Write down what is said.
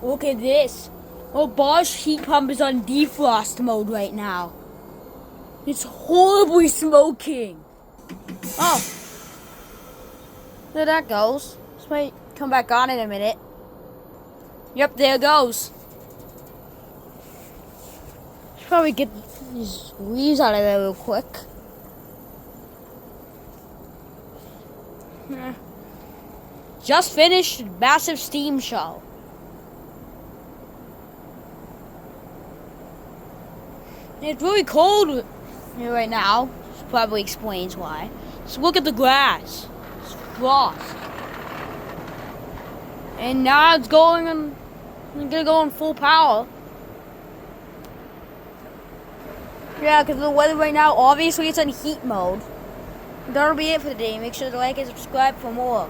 Look at this. Oh, Bosch Heat Pump is on defrost mode right now. It's horribly smoking. Oh. There that goes. This might come back on in a minute. Yep, there it goes. Should probably get these leaves out of there real quick. Just finished massive steam show. It's really cold here right now. This probably explains why. So look at the grass. It's frost. And now it's going on. I'm gonna go in full power. Yeah, because the weather right now, obviously it's on heat mode. That'll be it for the day. Make sure to like and subscribe for more.